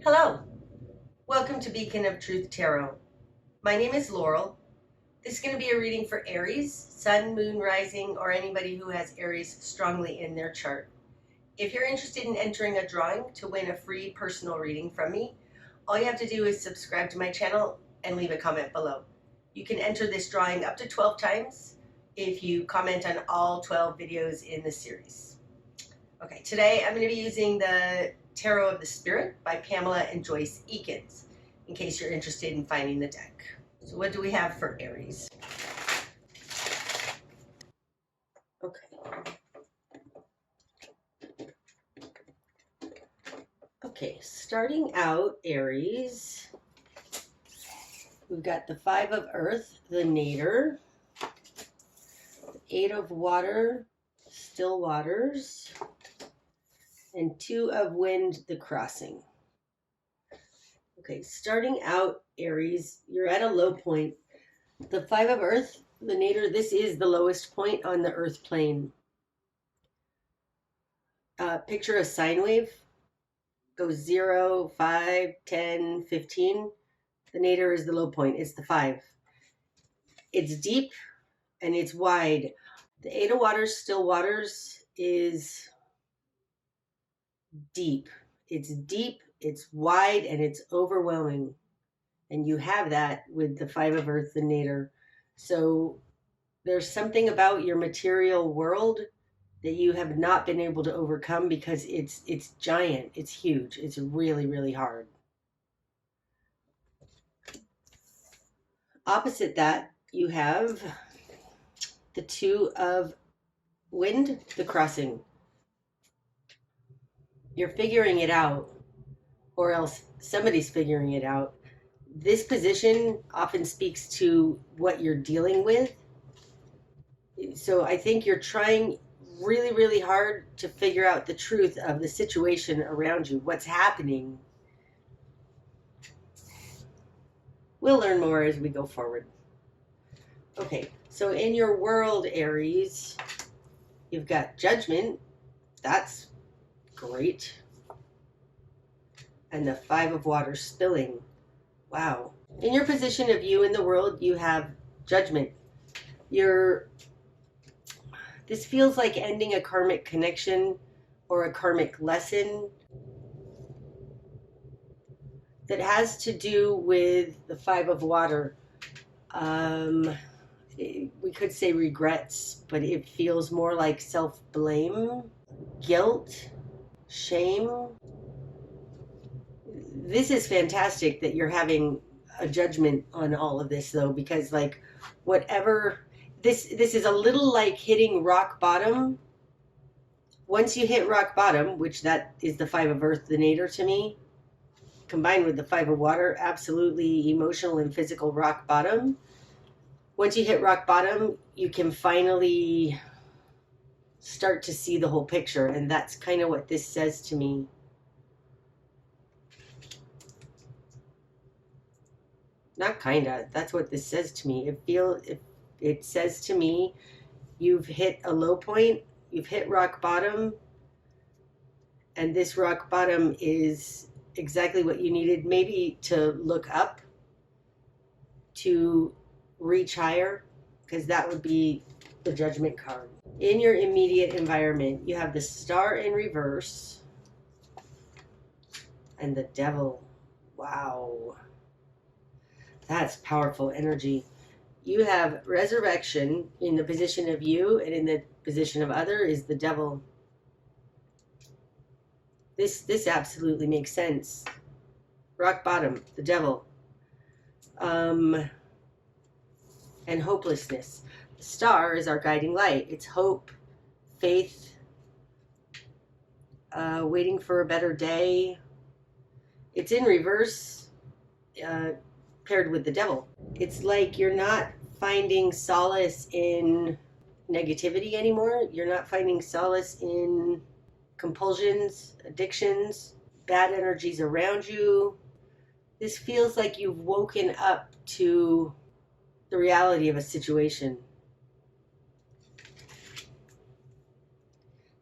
Hello, welcome to Beacon of Truth Tarot. My name is Laurel. This is going to be a reading for Aries, Sun, Moon, Rising, or anybody who has Aries strongly in their chart. If you're interested in entering a drawing to win a free personal reading from me, all you have to do is subscribe to my channel and leave a comment below. You can enter this drawing up to 12 times if you comment on all 12 videos in the series. Okay, today I'm going to be using the Tarot of the Spirit by Pamela and Joyce Eakins, in case you're interested in finding the deck. So what do we have for Aries? Okay, starting out, Aries, we've got the Five of Earth, the Nadir, the Eight of Water, Still Waters, and Two of Wind, the Crossing. Okay, starting out, Aries, you're at a low point. The Five of Earth, the Nadir, this is the lowest point on the Earth plane. Picture a sine wave. Goes 0, 5, 10, 15. The Nadir is the low point. It's the 5. It's deep and it's wide. The Eight of Waters, Still Waters, is deep. It's deep, it's wide, and it's overwhelming. And you have that with the Five of Earth, the Nadir. So there's something about your material world that you have not been able to overcome because it's giant, it's huge, it's really, really hard. Opposite that, you have the Two of Wind, the Crossing. You're figuring it out, or else somebody's figuring it out. This position often speaks to what you're dealing with. So I think you're trying really, really hard to figure out the truth of the situation around you, what's happening. We'll learn more as we go forward. Okay, so in your world, Aries, you've got Judgment. That's great. And the Five of Water, Spilling. Wow. In your position of you in the world, you have Judgment. This feels like ending a karmic connection or a karmic lesson that has to do with the Five of Water. We could say regrets, but it feels more like self-blame, guilt, shame. This is fantastic that you're having a judgment on all of this, though, because like whatever, this is a little like hitting rock bottom. Once you hit rock bottom, which that is the Five of Earth, the Nadir to me, combined with the Five of Water, absolutely emotional and physical rock bottom. Once you hit rock bottom, you can finally start to see the whole picture, and that's kind of what this says to me. Not kinda, that's what this says to me. It says to me, you've hit a low point, you've hit rock bottom, and this rock bottom is exactly what you needed, maybe to look up, to reach higher, because that would be the Judgment card. In your immediate environment, you have the Star in reverse and the Devil. Wow. That's powerful energy. You have Resurrection in the position of you, and in the position of other is the Devil. This absolutely makes sense. Rock bottom, the Devil. And hopelessness. The Star is our guiding light. It's hope, faith, waiting for a better day. It's in reverse, paired with the Devil. It's like you're not finding solace in negativity anymore. You're not finding solace in compulsions, addictions, bad energies around you. This feels like you've woken up to the reality of a situation.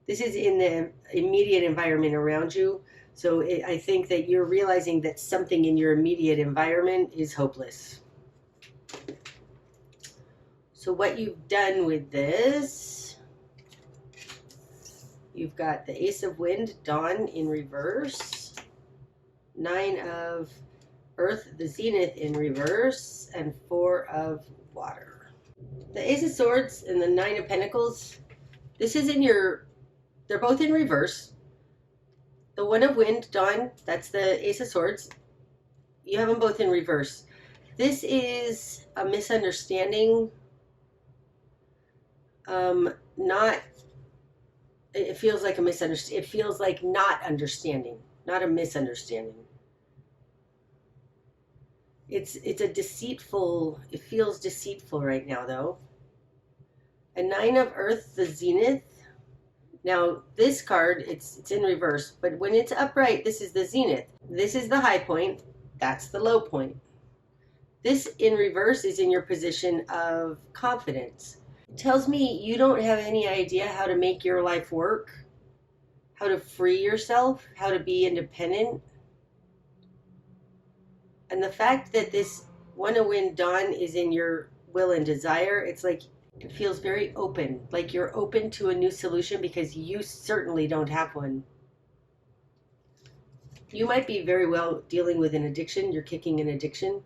This is in the immediate environment around you. So I think that you're realizing that something in your immediate environment is hopeless. So what you've done with this, you've got the Ace of Wind, Dawn in reverse, Nine of Earth, the Zenith in reverse, and Four of Water. The Ace of Swords and the Nine of Pentacles, this is in your, they're both in reverse. The One of Wind, Dawn, that's the Ace of Swords. You have them both in reverse. This is a misunderstanding. Not, it feels like a misunderstanding. It feels like not understanding, not a misunderstanding. It's a deceitful, it feels deceitful right now though. A Nine of Earth, the Zenith. Now this card, it's in reverse, but when it's upright, this is the zenith. This is the high point. That's the low point. This in reverse is in your position of confidence. It tells me you don't have any idea how to make your life work, how to free yourself, how to be independent. And the fact that this One of Wind, Dawn is in your will and desire, it's like it feels very open, like you're open to a new solution because you certainly don't have one. You might be very well dealing with an addiction. You're kicking an addiction.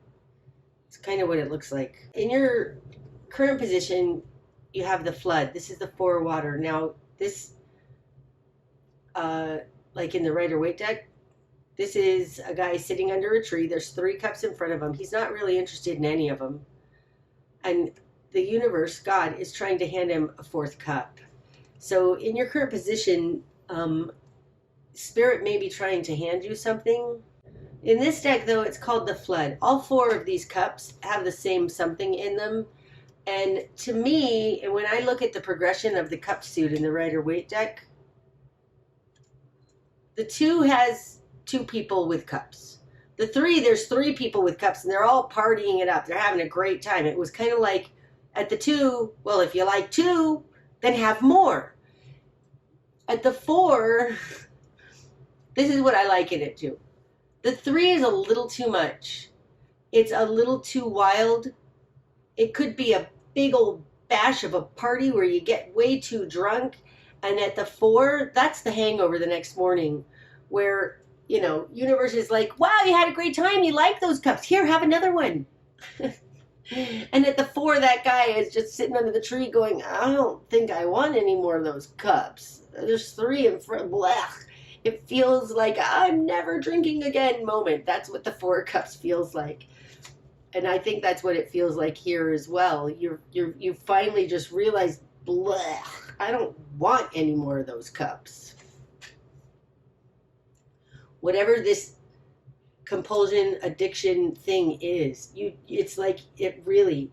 It's kind of what it looks like. In your current position, you have the Flood. This is the Four of Water. Now, this, like in the Rider-Waite deck, this is a guy sitting under a tree. There's 3 cups in front of him. He's not really interested in any of them. And the universe, God, is trying to hand him a 4th cup. So in your current position, Spirit may be trying to hand you something. In this deck, though, it's called the Flood. All 4 of these cups have the same something in them. And to me, and when I look at the progression of the cup suit in the Rider-Waite deck, the 2 has 2 people with cups. The 3, there's 3 people with cups, and they're all partying it up. They're having a great time. It was kind of like, at the 2, well, if you like 2, then have more. At the 4, this is what I liken it to. The 3 is a little too much. It's a little too wild. It could be a big old bash of a party where you get way too drunk. And at the 4, that's the hangover the next morning where, you know, universe is like, wow, you had a great time. You like those cups. Here, have another one. And at the 4, that guy is just sitting under the tree going, I don't think I want any more of those cups. There's 3 in front. Blech. It feels like I'm never drinking again moment. That's what the 4 cups feels like. And I think that's what it feels like here as well. You finally just realize, blech, I don't want any more of those cups. Whatever this compulsion, addiction thing is, it's like it really,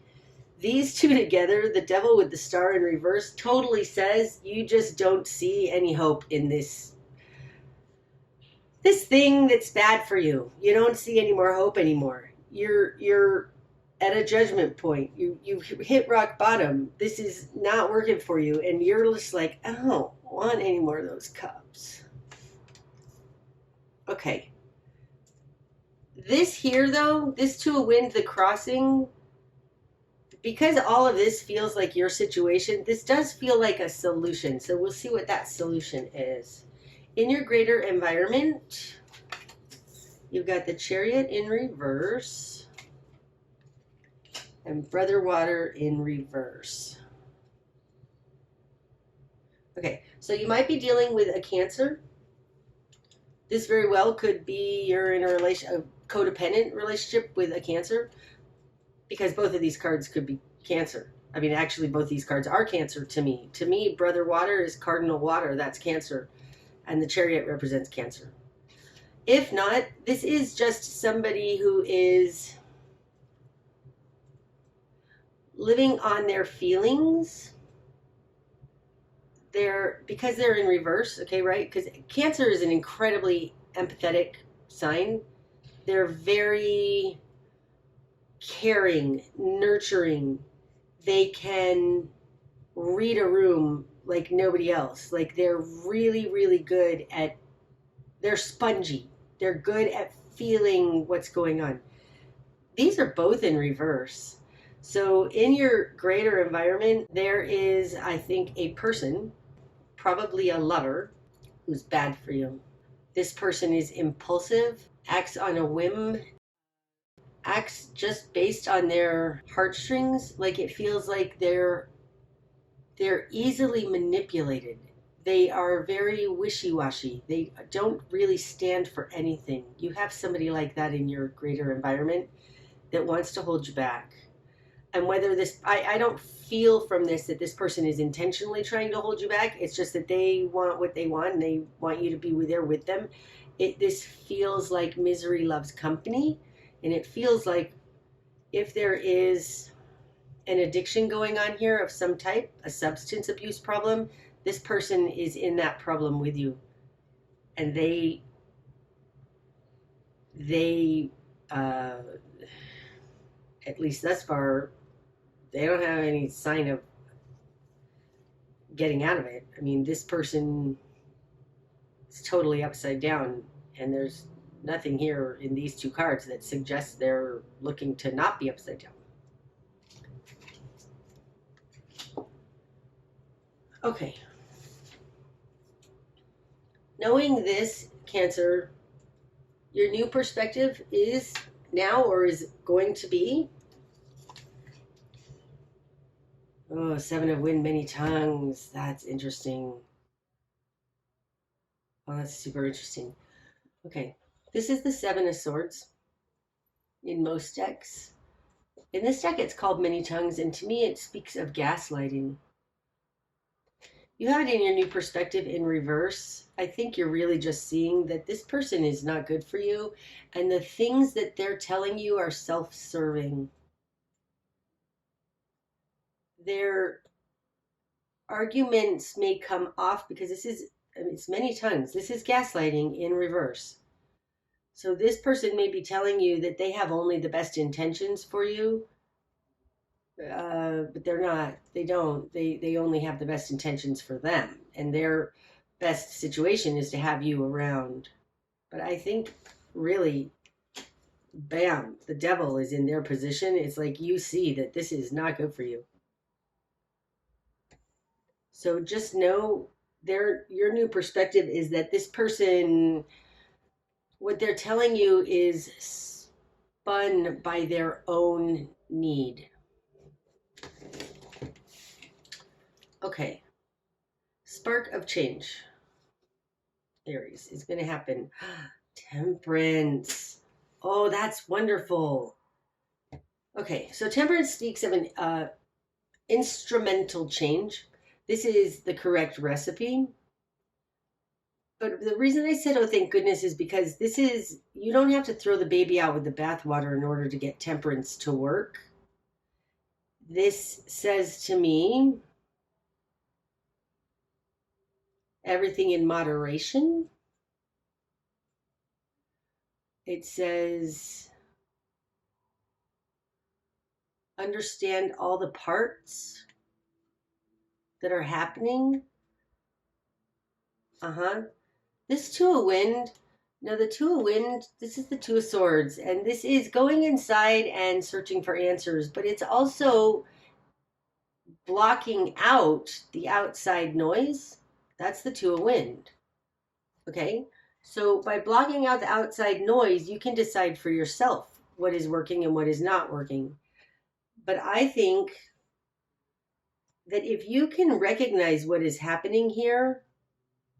these 2 together, the Devil with the Star in reverse, totally says you just don't see any hope in this thing that's bad for you. You don't see any more hope anymore. You're at a judgment point. You hit rock bottom. This is not working for you, and you're just like, I don't want any more of those cups. Okay. This here, though, this 2 of Wind, the crossing, because all of this feels like your situation, this does feel like a solution. So we'll see what that solution is. In your greater environment, you've got the Chariot in reverse and Brother Water in reverse. Okay, so you might be dealing with a Cancer. This very well could be you're in a codependent relationship with a Cancer, because both of these cards could be Cancer. I mean, actually, both these cards are Cancer to me. To me, Brother Water is cardinal water. That's Cancer. And the Chariot represents Cancer. If not, this is just somebody who is living on their feelings. Because they're in reverse, okay, right? Because Cancer is an incredibly empathetic sign. They're very caring, nurturing. They can read a room like nobody else. Like they're really, really good at They're spongy. They're good at feeling what's going on. These are both in reverse. So in your greater environment, there is, I think, a person, probably a lover, who's bad for you. This person is impulsive, acts on a whim, acts just based on their heartstrings. Like it feels like they're easily manipulated. They are very wishy-washy. They don't really stand for anything. You have somebody like that in your greater environment that wants to hold you back. And whether this, I don't feel from this that this person is intentionally trying to hold you back. It's just that they want what they want and they want you to be there with them. This feels like misery loves company. And it feels like if there is an addiction going on here of some type, a substance abuse problem, this person is in that problem with you. And they, at least thus far, they don't have any sign of getting out of it. I mean, this person is totally upside down, and there's nothing here in these two cards that suggests they're looking to not be upside down. Okay. Knowing this, Cancer, your new perspective is now or is going to be, oh, Seven of Wind, many tongues. That's interesting. Oh, that's super interesting. Okay. This is the Seven of Swords in most decks. In this deck, it's called Many Tongues, and to me, it speaks of gaslighting. You have it in your new perspective in reverse. I think you're really just seeing that this person is not good for you, and the things that they're telling you are self-serving. Their arguments may come off because it's many tongues. This is gaslighting in reverse. So this person may be telling you that they have only the best intentions for you, but they're not. They don't. They only have the best intentions for them, and their best situation is to have you around. But I think really, bam, the devil is in their position. It's like you see that this is not good for you. So just know your new perspective is that this person, what they're telling you is spun by their own need. Okay. Spark of change. Aries is going to happen. Temperance. Oh, that's wonderful. Okay, so temperance speaks of an instrumental change. This is the correct recipe. But the reason I said, oh, thank goodness, is because you don't have to throw the baby out with the bathwater in order to get temperance to work. This says to me, everything in moderation. It says, understand all the parts that are happening. This Two of Wind, now the Two of Wind, this is the Two of Swords, and this is going inside and searching for answers, but it's also blocking out the outside noise. That's the Two of Wind. Okay? So by blocking out the outside noise, you can decide for yourself what is working and what is not working. But I think that if you can recognize what is happening here,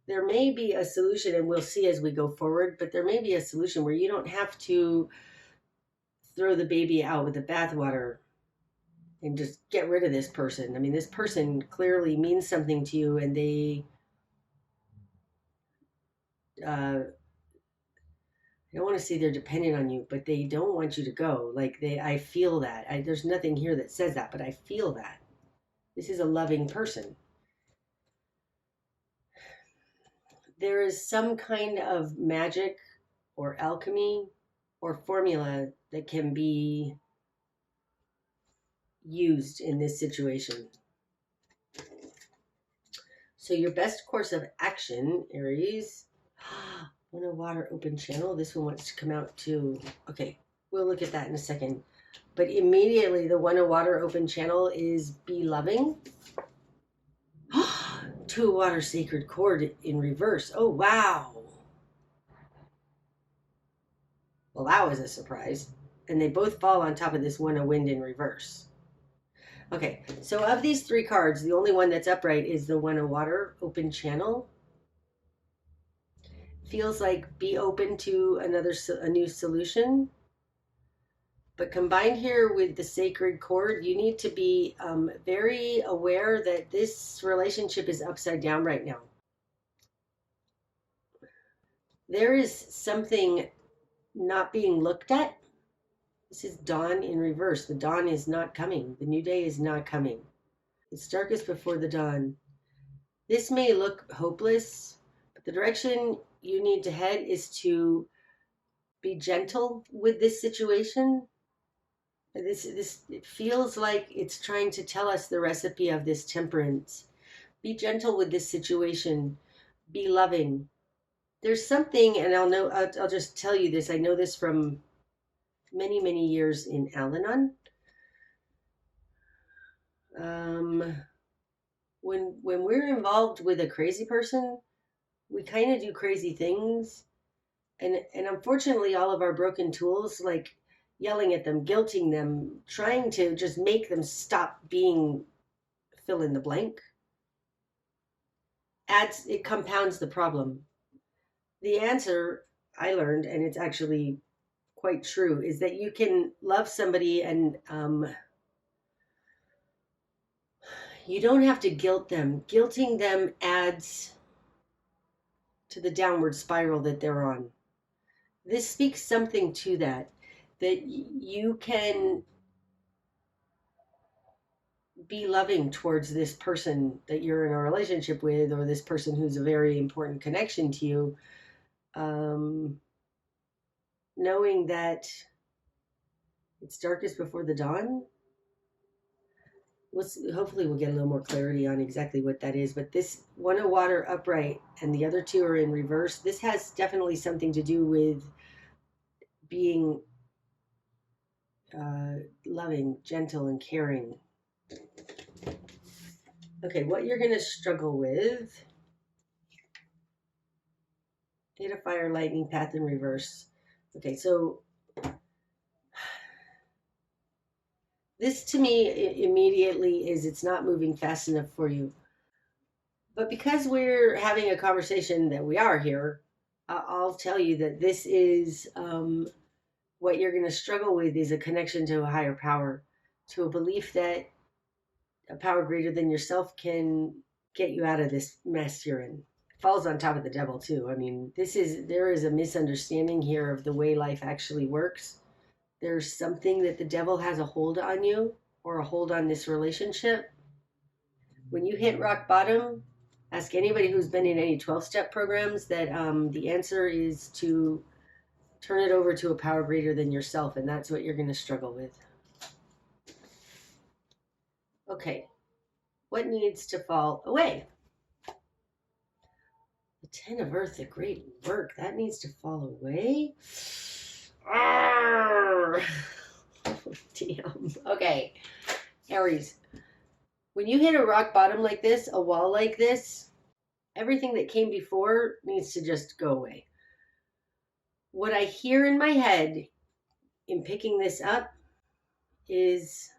there may be a solution, and we'll see as we go forward, but there may be a solution where you don't have to throw the baby out with the bathwater and just get rid of this person. I mean, this person clearly means something to you, and they, I don't want to say they're dependent on you, but they don't want you to go. Like I feel that. There's nothing here that says that, but I feel that. This is a loving person. There is some kind of magic or alchemy or formula that can be used in this situation. So your best course of action, Aries, One of water, open channel. This one wants to come out too. Okay, we'll look at that in a second. But immediately the one of water, open channel is be loving. Two of water, sacred cord in reverse. Oh, wow. Well, that was a surprise. And they both fall on top of this one of wind in reverse. Okay, so of these three cards, the only one that's upright is the one of water, open channel. Feels like be open to a new solution. But combined here with the sacred cord, you need to be very aware that this relationship is upside down right now. There is something not being looked at. This is dawn in reverse. The dawn is not coming. The new day is not coming. It's darkest before the dawn. This may look hopeless, but the direction you need to head is to be gentle with this situation. It feels like it's trying to tell us the recipe of this temperance. Be gentle with this situation. Be loving. There's something, and I'll just tell you this. I know this from many, many years in al-anon. When we're involved with a crazy person, we kind of do crazy things. And unfortunately, all of our broken tools, like yelling at them, guilting them, trying to just make them stop being fill in the blank, it compounds the problem. The answer I learned, and it's actually quite true, is that you can love somebody and you don't have to guilt them. Guilting them adds to the downward spiral that they're on. This speaks something to that you can be loving towards this person that you're in a relationship with, or this person who's a very important connection to you, knowing that it's darkest before the dawn. Hopefully we'll get a little more clarity on exactly what that is, but this one of water upright and the other two are in reverse. This has definitely something to do with being loving, gentle, and caring. Okay, what you're going to struggle with. Eight of fire, lightning, path in reverse. Okay, so this to me immediately is it's not moving fast enough for you. But because we're having a conversation that we are here, I'll tell you that this is what you're going to struggle with is a connection to a higher power, to a belief that a power greater than yourself can get you out of this mess you're in. It falls on top of the devil too. I mean, there is a misunderstanding here of the way life actually works. There's something that the devil has a hold on you or a hold on this relationship. When you hit rock bottom, ask anybody who's been in any 12-step programs that the answer is to turn it over to a power greater than yourself, and that's what you're going to struggle with. Okay, what needs to fall away? The Ten of Earth, a great work. That needs to fall away. Damn. Okay, Aries. When you hit a rock bottom like this, a wall like this, everything that came before needs to just go away. What I hear in my head in picking this up is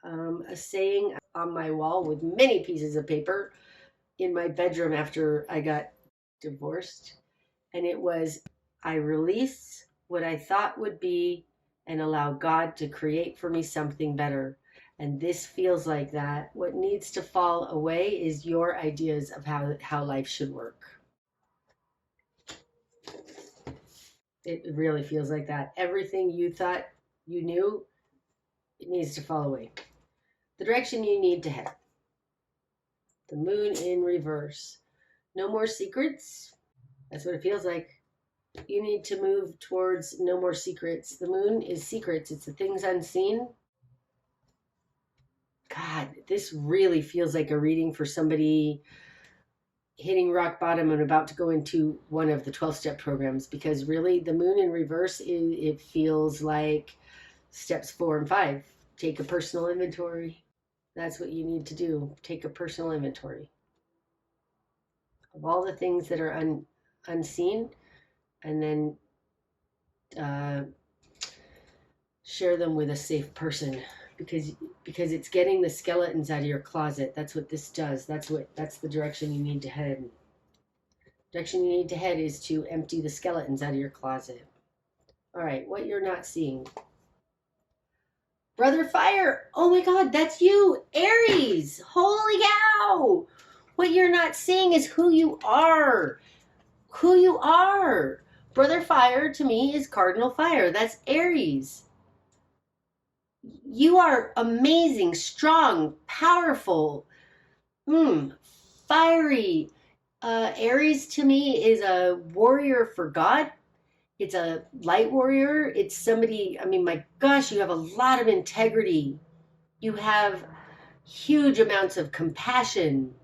a saying on my wall with many pieces of paper in my bedroom after I got divorced. And it was, I release what I thought would be and allow God to create for me something better. And this feels like that. What needs to fall away is your ideas of how life should work. It really feels like that. Everything you thought you knew, it needs to fall away. The direction you need to head. The moon in reverse. No more secrets. That's what it feels like. You need to move towards no more secrets. The moon is secrets. It's the things unseen. God, this really feels like a reading for somebody hitting rock bottom and about to go into one of the 12-step programs, because really the moon in reverse, it feels like steps 4 and 5. Take a personal inventory. That's what you need to do. Take a personal inventory of all the things that are unseen, and then uh, share them with a safe person, because it's getting the skeletons out of your closet. That's what this does. That's the direction you need to head. Direction you need to head is to empty the skeletons out of your closet. All right, what you're not seeing. Brother Fire, oh my God, that's you, Aries. Holy cow. What you're not seeing is who you are. Who you are. Brother Fire to me is Cardinal Fire. That's Aries. You are amazing, strong, powerful, fiery. Aries to me is a warrior for God. It's a light warrior. It's somebody, I mean, my gosh, you have a lot of integrity. You have huge amounts of compassion.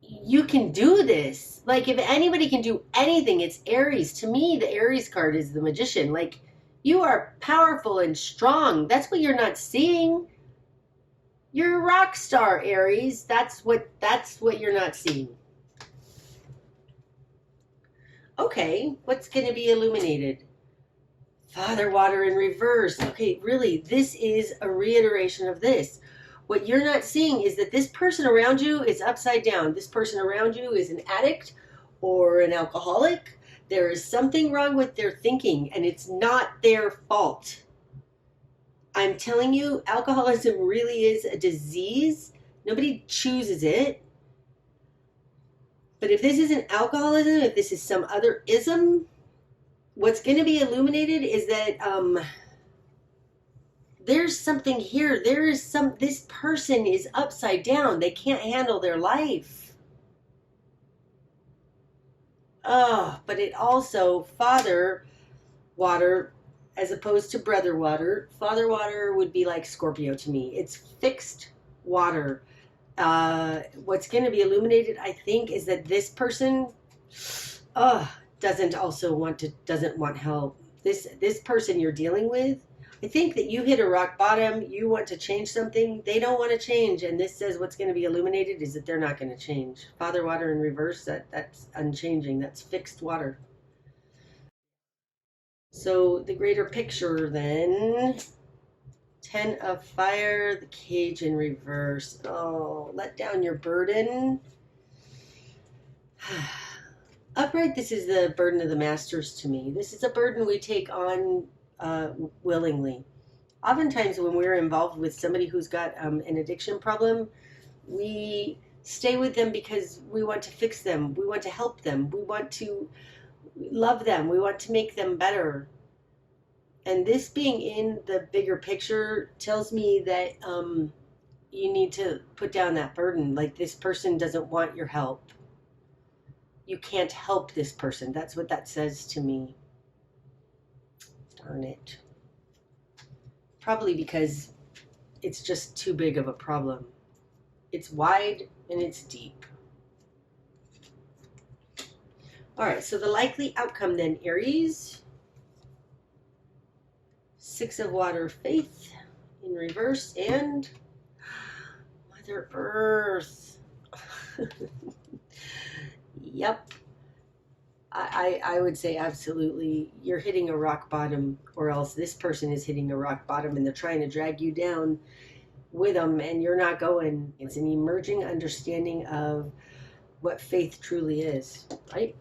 You can do this. Like, if anybody can do anything, it's Aries. To me, the Aries card is the magician. Like, you are powerful and strong. That's what you're not seeing. You're a rock star, Aries. That's what you're not seeing. Okay, what's going to be illuminated? Father Water in reverse. Okay, really, this is a reiteration of this. What you're not seeing is that this person around you is upside down. This person around you is an addict or an alcoholic. There is something wrong with their thinking, and it's not their fault. I'm telling you, alcoholism really is a disease. Nobody chooses it. But if this isn't alcoholism, if this is some other ism, what's going to be illuminated is that there's something here. This person is upside down. They can't handle their life. Oh, but it also, Father Water, as opposed to Brother Water, Father Water would be like Scorpio to me. It's fixed water. What's going to be illuminated, I think, is that this person doesn't want help. This person you're dealing with, I think that you hit a rock bottom. You want to change something. They don't want to change, and this says what's going to be illuminated is that they're not going to change. Father Water in reverse, that's unchanging. That's fixed water. So the greater picture then. 10 of Fire, the Cage in reverse. Oh, let down your burden. Upright, this is the burden of the masters to me. This is a burden we take on willingly. Oftentimes when we're involved with somebody who's got an addiction problem, we stay with them because we want to fix them. We want to help them. We want to love them. We want to make them better. And this being in the bigger picture tells me that you need to put down that burden. Like, this person doesn't want your help. You can't help this person. That's what that says to me. Darn it. Probably because it's just too big of a problem. It's wide and it's deep. All right, so the likely outcome then, Aries. 6 of Water, Faith in reverse, and Mother Earth. Yep. I would say absolutely you're hitting a rock bottom, or else this person is hitting a rock bottom and they're trying to drag you down with them and you're not going. It's an emerging understanding of what faith truly is, right?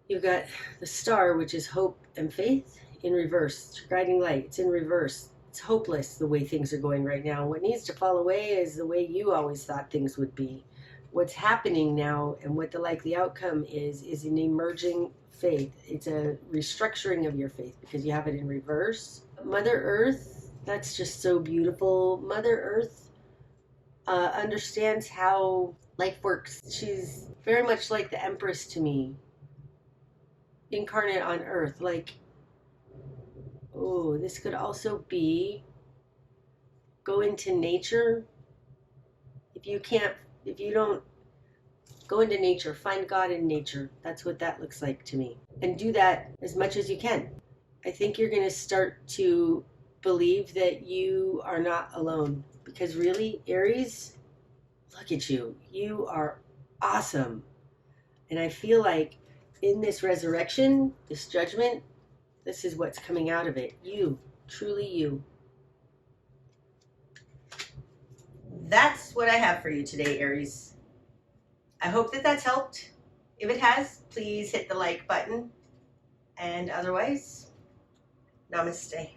You've got the Star, which is hope and faith, in reverse. It's guiding light. It's in reverse. It's hopeless the way things are going right now. What needs to fall away is the way you always thought things would be. What's happening now and what the likely outcome is an emerging faith. It's a restructuring of your faith because you have it in reverse. Mother Earth, that's just so beautiful. Mother Earth understands how life works. She's very much like the Empress to me, incarnate on Earth. Like, oh, this could also be go into nature If you don't go into nature, find God in nature. That's what that looks like to me. And do that as much as you can. I think you're going to start to believe that you are not alone. Because really, Aries, look at you. You are awesome. And I feel like in this resurrection, this judgment, this is what's coming out of it. You, truly you. That's what I have for you today, Aries. I hope that that's helped. If it has, please hit the like button. And otherwise, namaste.